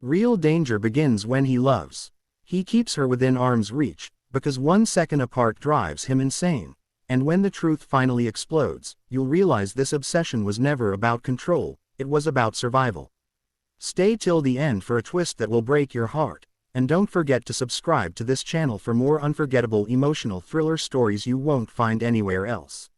Real danger begins when he loves. He keeps her within arm's reach, because 1 second apart drives him insane. And when the truth finally explodes, you'll realize this obsession was never about control, it was about survival. Stay till the end for a twist that will break your heart. And don't forget to subscribe to this channel for more unforgettable emotional thriller stories you won't find anywhere else.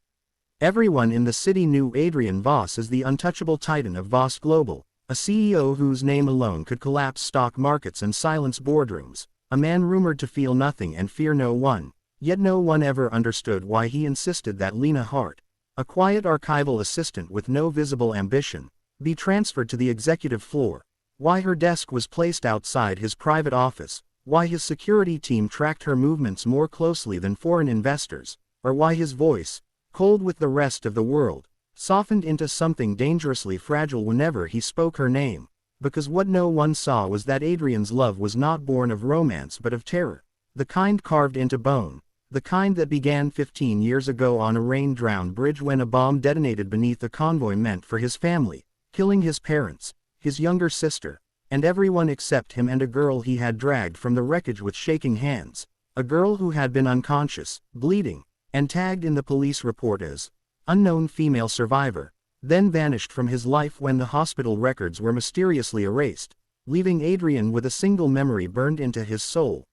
Everyone in the city knew Adrian Voss as the untouchable titan of Voss Global, a CEO whose name alone could collapse stock markets and silence boardrooms, a man rumored to feel nothing and fear no one, yet no one ever understood why he insisted that Lena Hart, a quiet archival assistant with no visible ambition, be transferred to the executive floor, why her desk was placed outside his private office, why his security team tracked her movements more closely than foreign investors, or why his voice, cold with the rest of the world, softened into something dangerously fragile whenever he spoke her name, because what no one saw was that Adrian's love was not born of romance but of terror, the kind carved into bone, the kind that began 15 years ago on a rain-drowned bridge when a bomb detonated beneath a convoy meant for his family, killing his parents, his younger sister, and everyone except him and a girl he had dragged from the wreckage with shaking hands, a girl who had been unconscious, bleeding, and tagged in the police report as unknown female survivor, then vanished from his life when the hospital records were mysteriously erased, leaving Adrian with a single memory burned into his soul.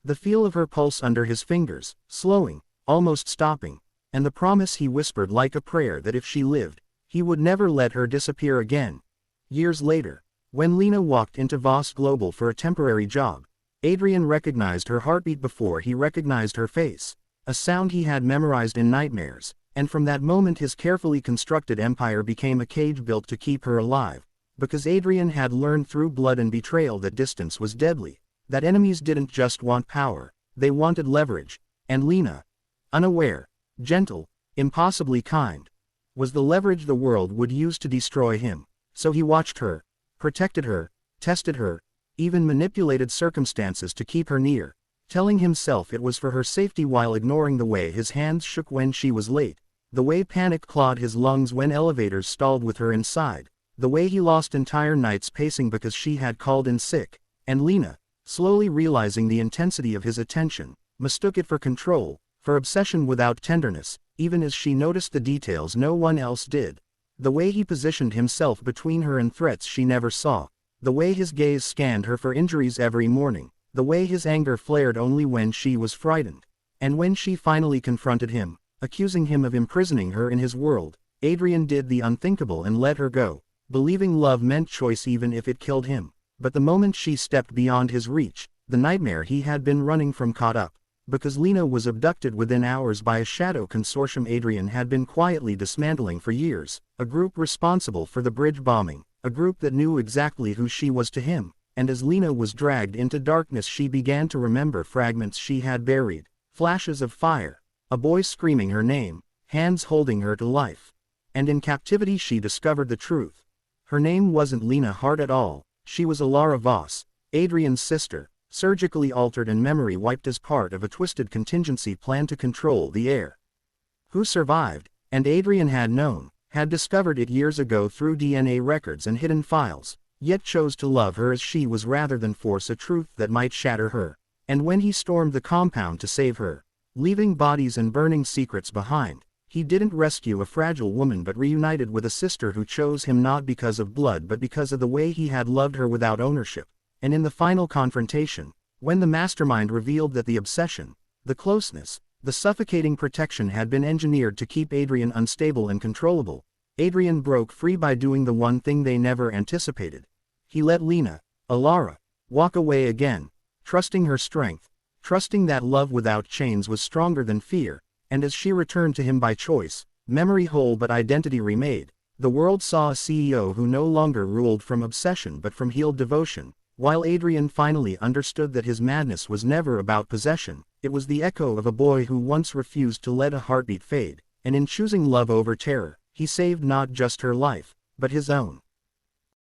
The feel of her pulse under his fingers, slowing, almost stopping, and the promise he whispered like a prayer that if she lived, he would never let her disappear again. Years later, when Lena walked into Voss Global for a temporary job, Adrian recognized her heartbeat before he recognized her face, a sound he had memorized in nightmares, and from that moment his carefully constructed empire became a cage built to keep her alive, because Adrian had learned through blood and betrayal that distance was deadly, that enemies didn't just want power, they wanted leverage, and Lena, unaware, gentle, impossibly kind, was the leverage the world would use to destroy him. So he watched her, protected her, tested her, even manipulated circumstances to keep her near, telling himself it was for her safety while ignoring the way his hands shook when she was late, the way panic clawed his lungs when elevators stalled with her inside, the way he lost entire nights pacing because she had called in sick, and Lena, slowly realizing the intensity of his attention, mistook it for control, for obsession without tenderness, even as she noticed the details no one else did. The way he positioned himself between her and threats she never saw, the way his gaze scanned her for injuries every morning, the way his anger flared only when she was frightened. And when she finally confronted him, accusing him of imprisoning her in his world, Adrian did the unthinkable and let her go, believing love meant choice even if it killed him. But the moment she stepped beyond his reach, the nightmare he had been running from caught up. Because Lena was abducted within hours by a shadow consortium Adrian had been quietly dismantling for years, a group responsible for the bridge bombing, a group that knew exactly who she was to him, and as Lena was dragged into darkness she began to remember fragments she had buried, flashes of fire, a boy screaming her name, hands holding her to life. And in captivity she discovered the truth. Her name wasn't Lena Hart at all, she was Alara Voss, Adrian's sister, surgically altered and memory wiped as part of a twisted contingency plan to control the heir. Who survived, and Adrian had known, had discovered it years ago through DNA records and hidden files, yet chose to love her as she was rather than force a truth that might shatter her. And when he stormed the compound to save her, leaving bodies and burning secrets behind, he didn't rescue a fragile woman but reunited with a sister who chose him not because of blood but because of the way he had loved her without ownership. And in the final confrontation, when the mastermind revealed that the obsession, the closeness, the suffocating protection had been engineered to keep Adrian unstable and controllable, Adrian broke free by doing the one thing they never anticipated. He let Lena, Alara, walk away again, trusting her strength, trusting that love without chains was stronger than fear, and as she returned to him by choice, memory whole but identity remade, the world saw a CEO who no longer ruled from obsession but from healed devotion. While Adrian finally understood that his madness was never about possession, it was the echo of a boy who once refused to let a heartbeat fade, and in choosing love over terror, he saved not just her life, but his own.